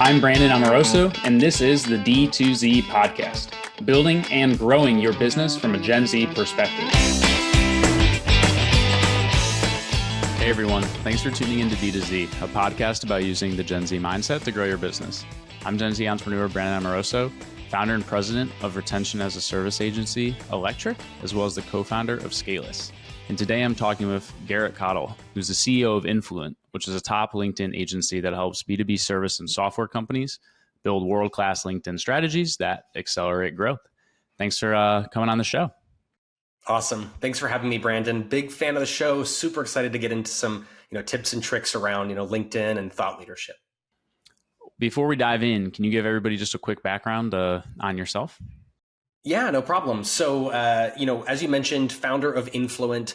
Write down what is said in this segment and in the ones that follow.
I'm Brandon Amoroso, and this is the D2Z podcast, building and growing your business from a Gen Z perspective. Hey everyone, thanks for tuning in to D2Z, a podcast about using the Gen Z mindset to grow your business. I'm Gen Z entrepreneur Brandon Amoroso, founder and president of retention as a service agency, Electric, as well as the co-founder of Scaleless. And today I'm talking with Garret Caudle, who's the CEO of Influent, which is a top LinkedIn agency that helps B2B service and software companies build world-class LinkedIn strategies that accelerate growth. Thanks for coming on the show. Awesome. Thanks for having me, Brandon. Big fan of the show. Super excited to get into some tips and tricks around LinkedIn and thought leadership. Before we dive in, can you give everybody just a quick background on yourself? Yeah, no problem. So, as you mentioned, founder of Influent.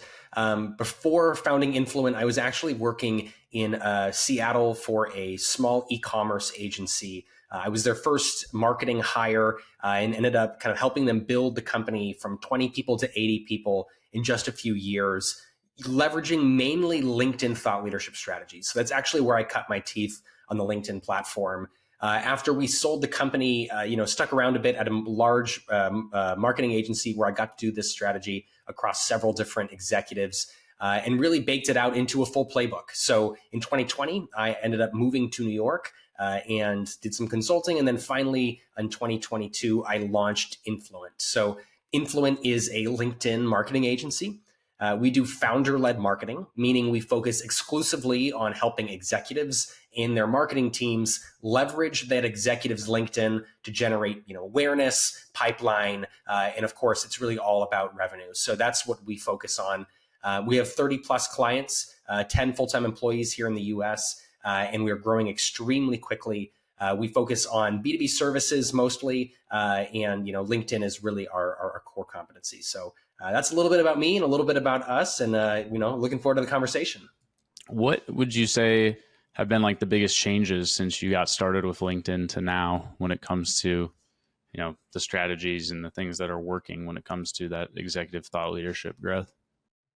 Before founding Influent, I was actually working in Seattle for a small e-commerce agency. I was their first marketing hire and ended up kind of helping them build the company from 20 people to 80 people in just a few years, leveraging mainly LinkedIn thought leadership strategies. So that's actually where I cut my teeth on the LinkedIn platform. After we sold the company, stuck around a bit at a large marketing agency where I got to do this strategy across several different executives and really baked it out into a full playbook. So in 2020, I ended up moving to New York and did some consulting. And then finally, in 2022, I launched Influent. So Influent is a LinkedIn marketing agency. We do founder-led marketing, meaning we focus exclusively on helping executives in their marketing teams leverage that executive's LinkedIn to generate awareness, pipeline, and of course, it's really all about revenue. So that's what we focus on. We have 30 plus clients, 10 full-time employees here in the US, and we are growing extremely quickly. We focus on B2B services mostly, and LinkedIn is really our core competency. So that's a little bit about me and a little bit about us, and looking forward to the conversation. What would you say have been like the biggest changes since you got started with LinkedIn to now when it comes to the strategies and the things that are working when it comes to that executive thought leadership growth?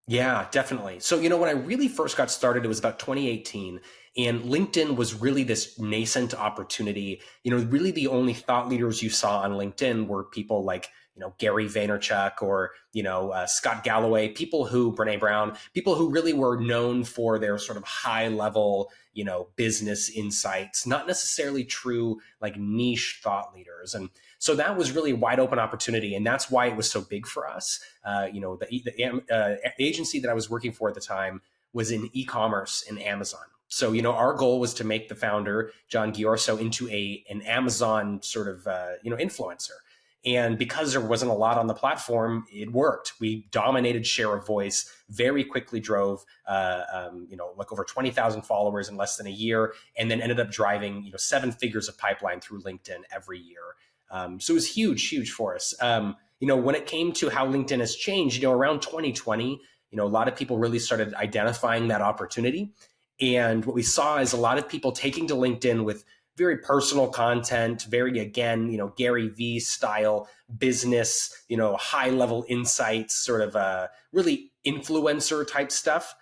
Yeah, definitely. So, when I really first got started, it was about 2018, and LinkedIn was really this nascent opportunity. Really the only thought leaders you saw on LinkedIn were people like, Gary Vaynerchuk or, Scott Galloway, Brene Brown, people who really were known for their sort of high level, business insights, not necessarily true like niche thought leaders. And so that was really a wide open opportunity. And that's why it was so big for us. The agency that I was working for at the time was in e-commerce in Amazon. So, our goal was to make the founder, John Giorso, into an Amazon sort of, influencer. And because there wasn't a lot on the platform, it worked. We dominated share of voice, very quickly drove, like over 20,000 followers in less than a year, and then ended up driving, 7 figures of pipeline through LinkedIn every year. So it was huge for us. When it came to how LinkedIn has changed, around 2020, a lot of people really started identifying that opportunity. And what we saw is a lot of people taking to LinkedIn with very personal content, very, again, Gary V style business, high level insights, sort of really influencer type stuff.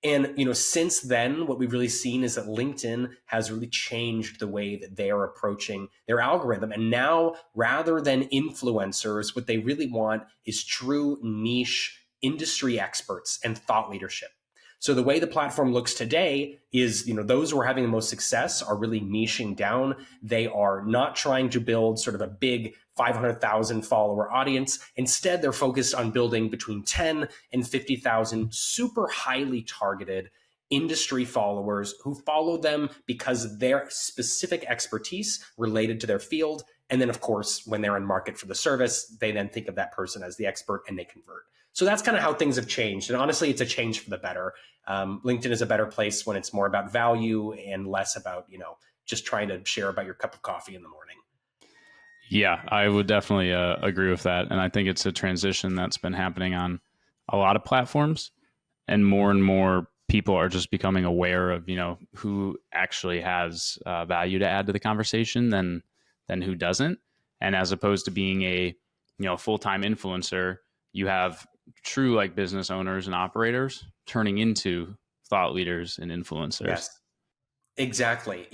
And, since then, what we've really seen is that LinkedIn has really changed the way that they are approaching their algorithm. And now, rather than influencers, what they really want is true niche industry experts and thought leadership. So the way the platform looks today is, those who are having the most success are really niching down. They are not trying to build sort of a big 500,000 follower audience. Instead, they're focused on building between 10 and 50,000 super highly targeted industry followers who follow them because of their specific expertise related to their field. And then, of course, when they're in market for the service, they then think of that person as the expert and they convert. So that's kind of how things have changed. And honestly, it's a change for the better. LinkedIn is a better place when it's more about value and less about, just trying to share about your cup of coffee in the morning. Yeah, I would definitely agree with that. And I think it's a transition that's been happening on a lot of platforms, and more people are just becoming aware of, who actually has value to add to the conversation than who doesn't. And as opposed to being a, full-time influencer, you have true like business owners and operators turning into thought leaders and influencers. Yes, exactly.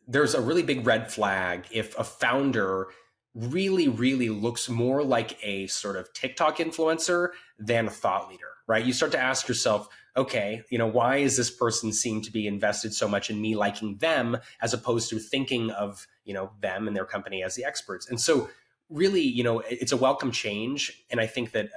there's a really big red flag if a founder really, really looks more like a sort of TikTok influencer than a thought leader, right? You start to ask yourself, okay, why is this person seem to be invested so much in me liking them as opposed to thinking of, them and their company as the experts? And so really, it's a welcome change. And I think that,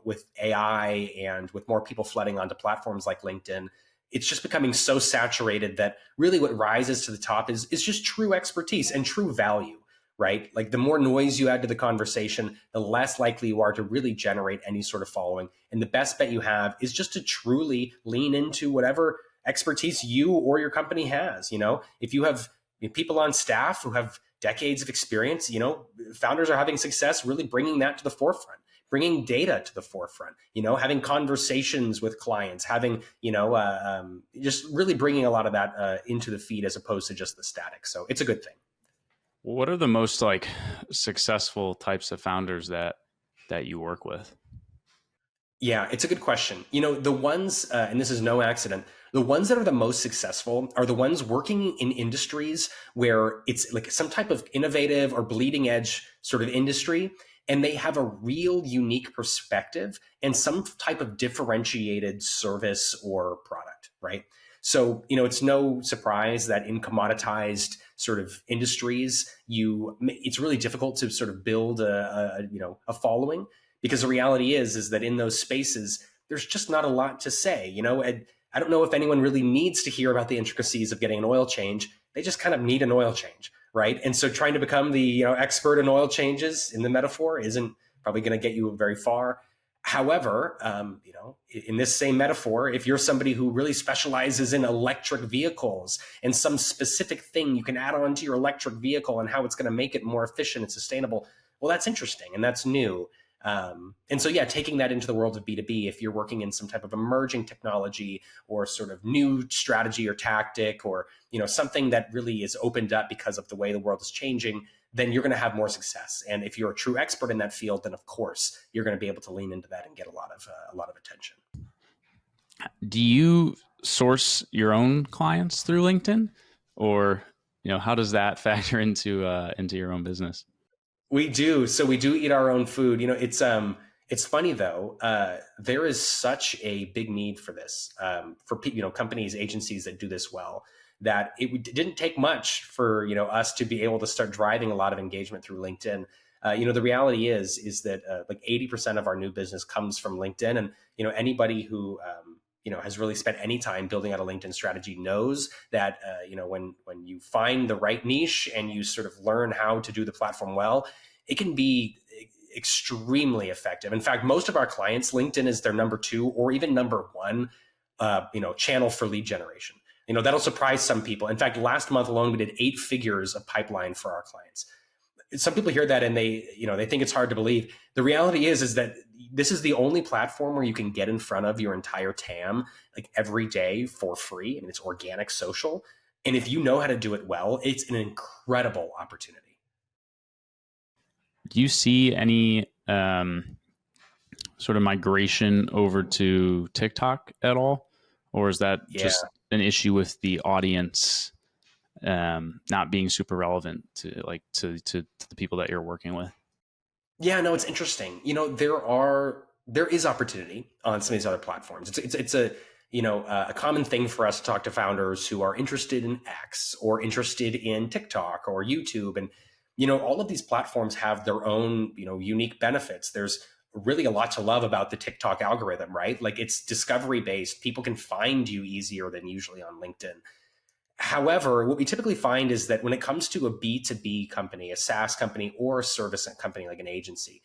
with AI and with more people flooding onto platforms like LinkedIn, it's just becoming so saturated that really what rises to the top is just true expertise and true value, right? Like the more noise you add to the conversation, the less likely you are to really generate any sort of following. And the best bet you have is just to truly lean into whatever expertise you or your company has. If you have people on staff who have decades of experience, founders are having success really bringing that to the forefront, bringing data to the forefront, having conversations with clients, having, just really bringing a lot of that into the feed as opposed to just the static. So it's a good thing. What are the most like successful types of founders that you work with? Yeah, it's a good question. The ones, and this is no accident, the ones that are the most successful are the ones working in industries where it's like some type of innovative or bleeding edge sort of industry, and they have a real unique perspective and some type of differentiated service or product, right? So, it's no surprise that in commoditized sort of industries, it's really difficult to sort of build a following, because the reality is that in those spaces, there's just not a lot to say. I don't know if anyone really needs to hear about the intricacies of getting an oil change. They just kind of need an oil change, right? And so trying to become the expert in oil changes in the metaphor isn't probably going to get you very far. However, in this same metaphor, if you're somebody who really specializes in electric vehicles and some specific thing you can add on to your electric vehicle and how it's going to make it more efficient and sustainable, well, that's interesting and that's new. And so, taking that into the world of B2B, if you're working in some type of emerging technology or sort of new strategy or tactic or, something that really is opened up because of the way the world is changing, then you're going to have more success. And if you're a true expert in that field, then of course you're going to be able to lean into that and get a lot of attention. Do you source your own clients through LinkedIn, or how does that factor into your own business? We do. So we do eat our own food. It's funny though. There is such a big need for this for companies, agencies that do this well, that it didn't take much for us to be able to start driving a lot of engagement through LinkedIn. The reality is that like 80% of our new business comes from LinkedIn, and anybody who has really spent any time building out a LinkedIn strategy knows that when you find the right niche and you sort of learn how to do the platform well, it can be extremely effective. In fact, most of our clients, LinkedIn is their number 2 or even number 1 channel for lead generation. That'll surprise some people. In fact, last month alone, we did 8 figures of pipeline for our clients. Some people hear that and they think it's hard to believe. The reality is that this is the only platform where you can get in front of your entire TAM like every day for free. I mean, it's organic social. And if you know how to do it well, it's an incredible opportunity. Do you see any sort of migration over to TikTok at all? Or is that just an issue with the audience not being super relevant to the people that you're working with? Yeah, no, it's interesting. There is opportunity on some of these other platforms. It's a common thing for us to talk to founders who are interested in X or interested in TikTok or YouTube. And, all of these platforms have their own, unique benefits. There's really a lot to love about the TikTok algorithm, right? Like it's discovery based. People can find you easier than usually on LinkedIn. However, what we typically find is that when it comes to a B2B company, a SaaS company, or a service company like an agency,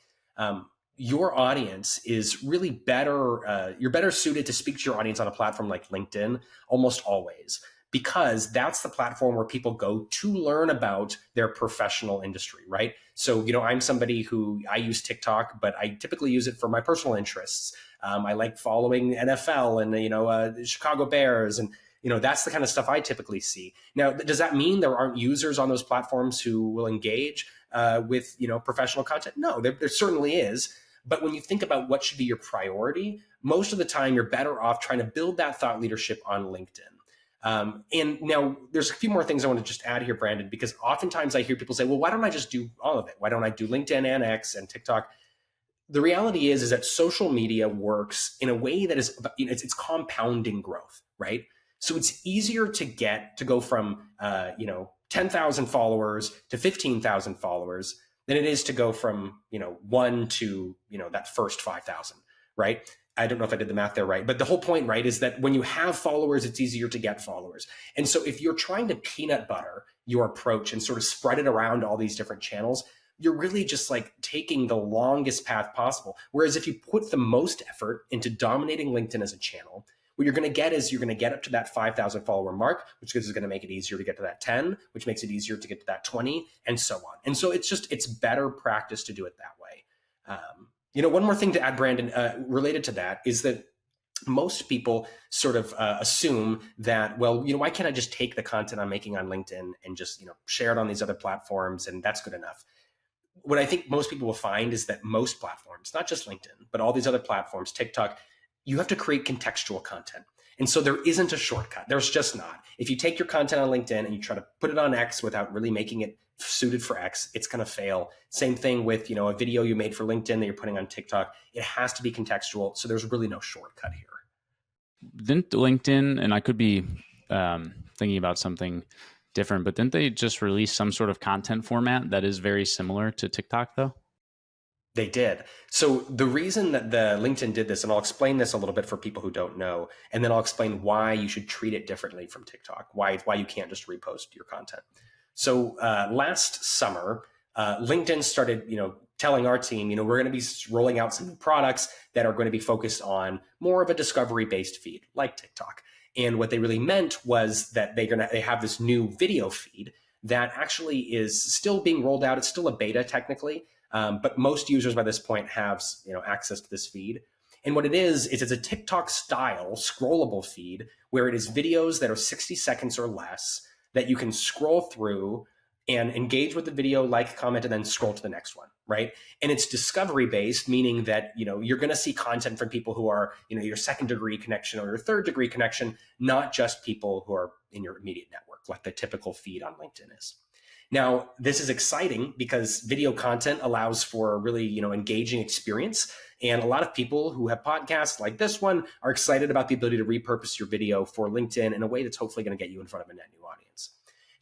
your audience is really better. You're better suited to speak to your audience on a platform like LinkedIn almost always, because that's the platform where people go to learn about their professional industry, right? So, I'm somebody who I use TikTok, but I typically use it for my personal interests. I like following NFL and, the Chicago Bears, and that's the kind of stuff I typically see. Now, does that mean there aren't users on those platforms who will engage with, professional content? No, there certainly is. But when you think about what should be your priority, most of the time you're better off trying to build that thought leadership on LinkedIn. And now there's a few more things I want to just add here, Brandon, because oftentimes I hear people say, well, why don't I just do all of it? Why don't I do LinkedIn and X and TikTok? The reality is that social media works in a way that is, it's compounding growth, right? So it's easier to go from, 10,000 followers to 15,000 followers than it is to go from, one to, that first 5,000, right? I don't know if I did the math there right, but the whole point, right, is that when you have followers, it's easier to get followers. And so if you're trying to peanut butter your approach and sort of spread it around all these different channels, you're really just like taking the longest path possible. Whereas if you put the most effort into dominating LinkedIn as a channel, what you're going to get is you're going to get up to that 5,000 follower mark, which is going to make it easier to get to that 10, which makes it easier to get to that 20, and so on. And so it's better practice to do it that way. One more thing to add, Brandon, related to that is that most people sort of assume that, well, why can't I just take the content I'm making on LinkedIn and just, share it on these other platforms and that's good enough? What I think most people will find is that most platforms, not just LinkedIn, but all these other platforms, TikTok, you have to create contextual content. And so there isn't a shortcut. There's just not. If you take your content on LinkedIn and you try to put it on X without really making it suited for X, it's going to fail. Same thing with, a video you made for LinkedIn that you're putting on TikTok. It has to be contextual. So there's really no shortcut here. Didn't LinkedIn, and I could be thinking about something different, but didn't they just release some sort of content format that is very similar to TikTok though? They did. So the reason that the LinkedIn did this, and I'll explain this a little bit for people who don't know, and then I'll explain why you should treat it differently from TikTok, why you can't just repost your content. So last summer, LinkedIn started, telling our team, we're going to be rolling out some new products that are going to be focused on more of a discovery-based feed like TikTok. And what they really meant was that they have this new video feed that actually is still being rolled out. It's still a beta technically, but most users by this point have access to this feed. And what it is it's a TikTok style scrollable feed where it is videos that are 60 seconds or less that you can scroll through and engage with the video, like, comment, and then scroll to the next one, right? And it's discovery based, meaning that, you're going to see content from people who are, your second degree connection or your third degree connection, not just people who are in your immediate network, like the typical feed on LinkedIn is. Now, this is exciting because video content allows for a really, engaging experience. And a lot of people who have podcasts like this one are excited about the ability to repurpose your video for LinkedIn in a way that's hopefully going to get you in front of a net new audience.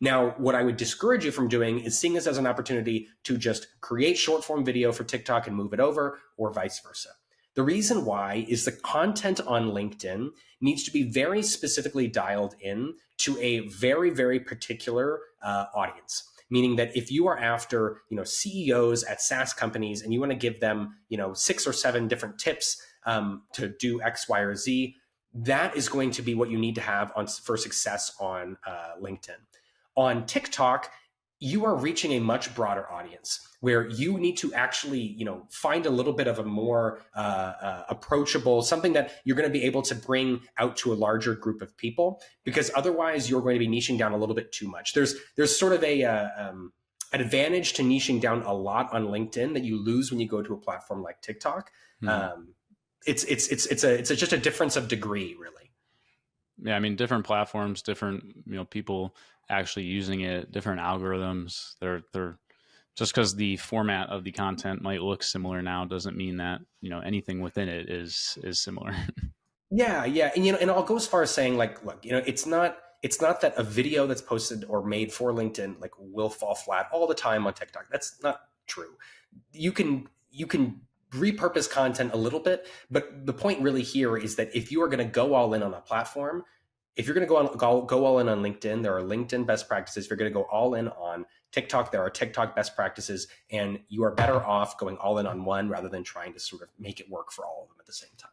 Now, what I would discourage you from doing is seeing this as an opportunity to just create short form video for TikTok and move it over, or vice versa. The reason why is the content on LinkedIn needs to be very specifically dialed in to a very, very particular audience. Meaning that if you are after, CEOs at SaaS companies and you want to give them, 6 or 7 different tips to do X, Y, or Z, that is going to be what you need to have for success on LinkedIn. On TikTok, you are reaching a much broader audience where you need to actually, find a little bit of a more approachable, something that you're going to be able to bring out to a larger group of people, because otherwise you're going to be niching down a little bit too much. There's sort of an advantage to niching down a lot on LinkedIn that you lose when you go to a platform like TikTok. Mm-hmm. It's just a difference of degree, really. Yeah, I mean, different platforms, different people actually using it, different algorithms. They're just because the format of the content might look similar now doesn't mean that anything within it is similar. Yeah, and I'll go as far as saying, like, look, it's not that a video that's posted or made for LinkedIn like will fall flat all the time on TikTok. That's not true. You can repurpose content a little bit, but the point really here is that if you are going to go all in on a platform, if you're going to go all in on LinkedIn, there are LinkedIn best practices. If you're going to go all in on TikTok, there are TikTok best practices, and you are better off going all in on one rather than trying to sort of make it work for all of them at the same time.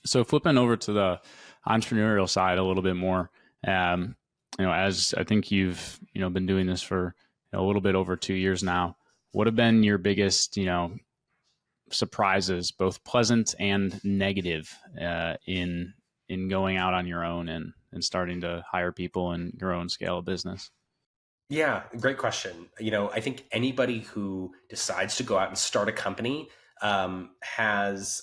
So flipping over to the entrepreneurial side a little bit more, as I think you've been doing this for a little bit over 2 years now, what have been your biggest surprises, both pleasant and negative, in going out on your own and starting to hire people and grow and scale a business? Yeah, great question. I think anybody who decides to go out and start a company has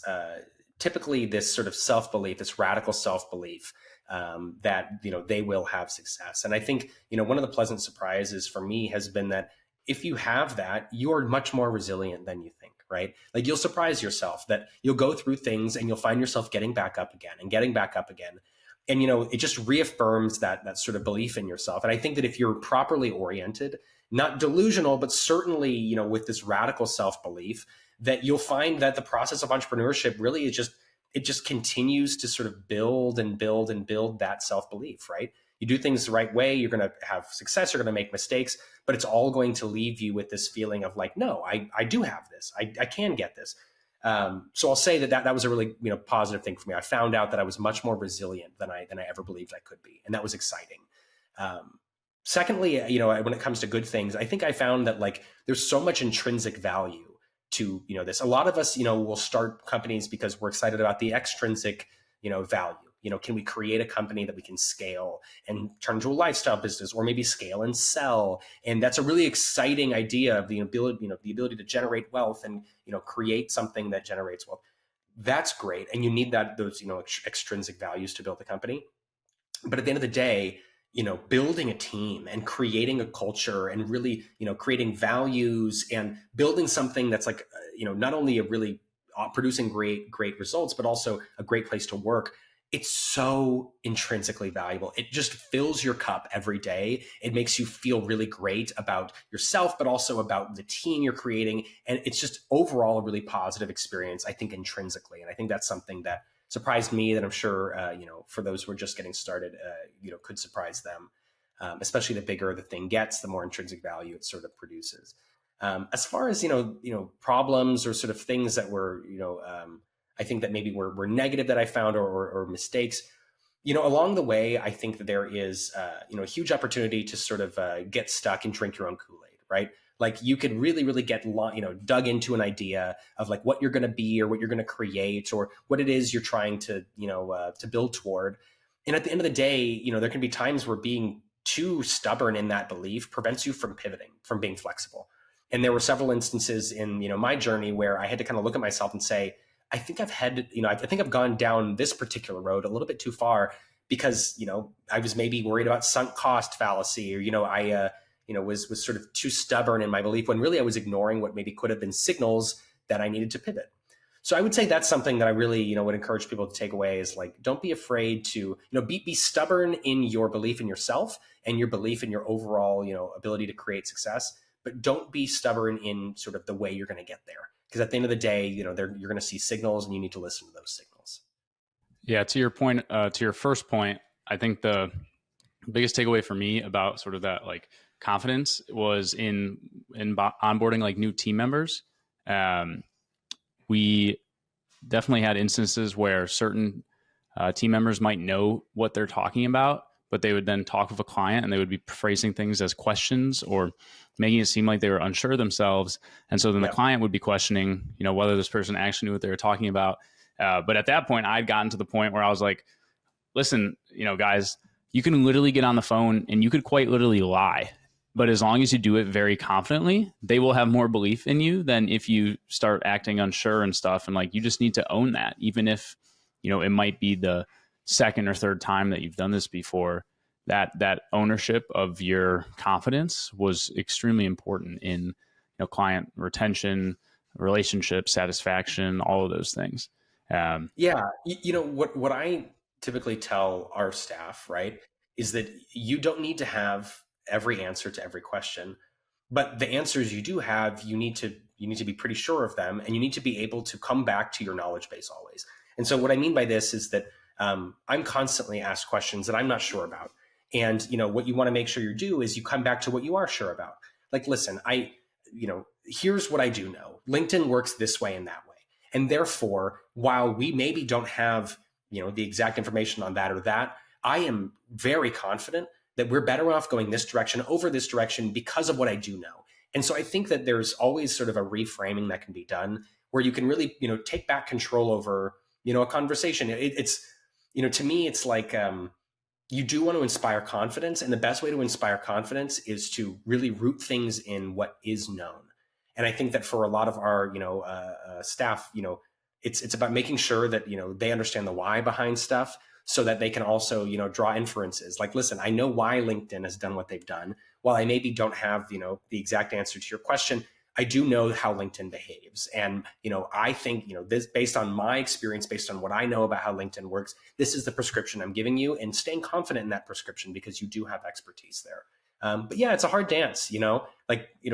typically this sort of self-belief, this radical self-belief that, they will have success. And I think, one of the pleasant surprises for me has been that if you have that, you're much more resilient than you think, right? Like you'll surprise yourself that you'll go through things and you'll find yourself getting back up again and getting back up again. And, it just reaffirms that sort of belief in yourself. And I think that if you're properly oriented, not delusional, but certainly, with this radical self-belief, that you'll find that the process of entrepreneurship really is it just continues to sort of build and build and build that self-belief, right? You do things the right way, you're going to have success, you're going to make mistakes, but it's all going to leave you with this feeling of like, no, I do have this. I can get this. So I'll say that was a really, positive thing for me. I found out that I was much more resilient than I ever believed I could be. And that was exciting. Secondly, when it comes to good things, I think I found that like there's so much intrinsic value to, this. A lot of us, will start companies because we're excited about the extrinsic, value. Can we create a company that we can scale and turn into a lifestyle business, or maybe scale and sell? And that's a really exciting idea of the ability, the ability to generate wealth and, create something that generates wealth. That's great. And you need those, extrinsic values to build a company. But at the end of the day, building a team and creating a culture and really, creating values and building something that's like, not only a really producing great results, but also a great place to work. It's so intrinsically valuable. It just fills your cup every day. It makes you feel really great about yourself, but also about the team you're creating. And it's just overall a really positive experience, I think, intrinsically. And I think that's something that surprised me that I'm sure, for those who are just getting started, could surprise them. Especially the bigger the thing gets, the more intrinsic value it sort of produces. As far as, problems or sort of things that were, I think that maybe were negative that I found or mistakes, along the way, I think that there is, a huge opportunity to sort of get stuck and drink your own Kool-Aid, right? Like you could really, really get, dug into an idea of like what you're going to be or what you're going to create or what it is you're trying to, to build toward. And at the end of the day, there can be times where being too stubborn in that belief prevents you from pivoting, from being flexible. And there were several instances in, my journey where I had to kind of look at myself and say, I think I think I've gone down this particular road a little bit too far because, I was maybe worried about sunk cost fallacy or, I was sort of too stubborn in my belief when really I was ignoring what maybe could have been signals that I needed to pivot. So I would say that's something that I really, would encourage people to take away is like, don't be afraid to, be stubborn in your belief in yourself and your belief in your overall, ability to create success, but don't be stubborn in sort of the way you're going to get there. Because at the end of the day, you're going to see signals and you need to listen to those signals. Yeah. To your point, to your first point, I think the biggest takeaway for me about sort of that like confidence was in onboarding like new team members. We definitely had instances where certain team members might know what they're talking about, but they would then talk with a client and they would be phrasing things as questions or making it seem like they were unsure of themselves. And so then the client would be questioning, whether this person actually knew what they were talking about. But at that point, I'd gotten to the point where I was like, listen, guys, you can literally get on the phone and you could quite literally lie. But as long as you do it very confidently, they will have more belief in you than if you start acting unsure and stuff. And like, you just need to own that, even if, it might be the second or third time that you've done this before. That ownership of your confidence was extremely important in, client retention, relationship satisfaction, all of those things. What I typically tell our staff, right, is that you don't need to have every answer to every question, but the answers you do have, you need to be pretty sure of them, and you need to be able to come back to your knowledge base always. And so what I mean by this is that I'm constantly asked questions that I'm not sure about. And, what you want to make sure you do is you come back to what you are sure about. Like, listen, here's what I do know. LinkedIn works this way and that way. And therefore, while we maybe don't have, the exact information on that or that, I am very confident that we're better off going this direction over this direction because of what I do know. And so I think that there's always sort of a reframing that can be done where you can really, take back control over, a conversation. It's, to me, it's like, you do want to inspire confidence. And the best way to inspire confidence is to really root things in what is known. And I think that for a lot of our, staff, it's about making sure that, they understand the why behind stuff so that they can also, draw inferences. Like, listen, I know why LinkedIn has done what they've done. While I maybe don't have, the exact answer to your question, I do know how LinkedIn behaves. And, I think, this, based on my experience, based on what I know about how LinkedIn works, this is the prescription I'm giving you, and staying confident in that prescription because you do have expertise there. But yeah, it's a hard dance,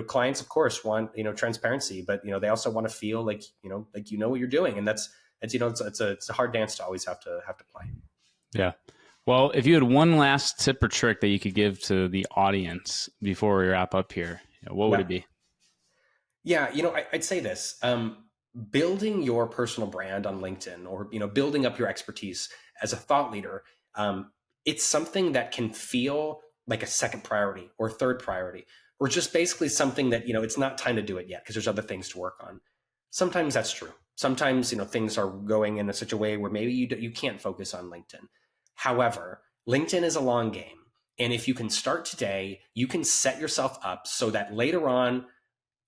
clients, of course, want, transparency, but, they also want to feel like, like, what you're doing. And it's a hard dance to always have to play. Yeah. Well, if you had one last tip or trick that you could give to the audience before we wrap up here, what would it be? Yeah, I'd say this, building your personal brand on LinkedIn, or, building up your expertise as a thought leader, it's something that can feel like a second priority or third priority, or just basically something that, it's not time to do it yet because there's other things to work on. Sometimes that's true. Sometimes, things are going in such a way where maybe you can't focus on LinkedIn. However, LinkedIn is a long game. And if you can start today, you can set yourself up so that later on,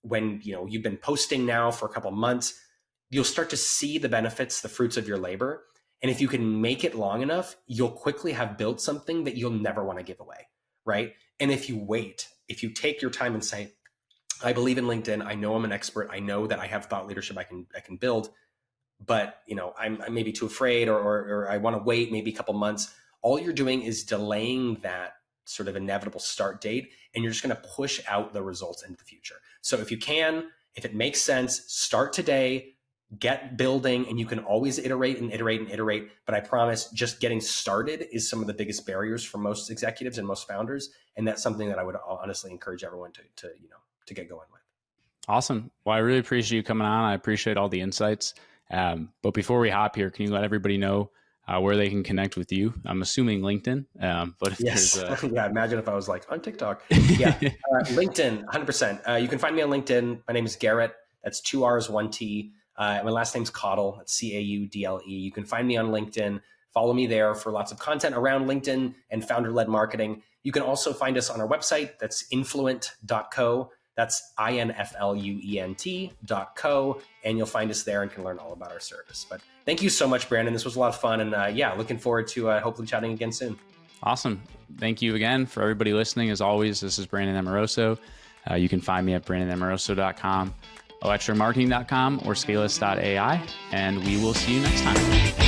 when you've been posting now for a couple of months, you'll start to see the benefits, the fruits of your labor. And if you can make it long enough, you'll quickly have built something that you'll never want to give away, right? And if you take your time and say, I believe in LinkedIn, I know I'm an expert, I know that I have thought leadership I can build, but I'm maybe too afraid, or I want to wait maybe a couple months, all you're doing is delaying that sort of inevitable start date, and you're just going to push out the results into the future. So if it makes sense, start today, get building, and you can always iterate and iterate and iterate. But I promise, just getting started is some of the biggest barriers for most executives and most founders. And that's something that I would honestly encourage everyone to get going with. Awesome. Well, I really appreciate you coming on. I appreciate all the insights. But before we hop here, can you let everybody know where they can connect with you? I'm assuming LinkedIn, but if yes. Yeah, imagine if I was like on TikTok. Yeah, LinkedIn, 100%. You can find me on LinkedIn. My name is Garrett. That's 2 R's, 1 T. My last name's Caudle. That's Caudle. You can find me on LinkedIn. Follow me there for lots of content around LinkedIn and founder-led marketing. You can also find us on our website. That's influent.co. That's influent.co, and you'll find us there and can learn all about our service. But thank you so much, Brandon. This was a lot of fun, and looking forward to hopefully chatting again soon. Awesome. Thank you again for everybody listening. As always, this is Brandon Amoroso. You can find me at brandonamoroso.com, electromarketing.com, or scaleless.ai, and we will see you next time.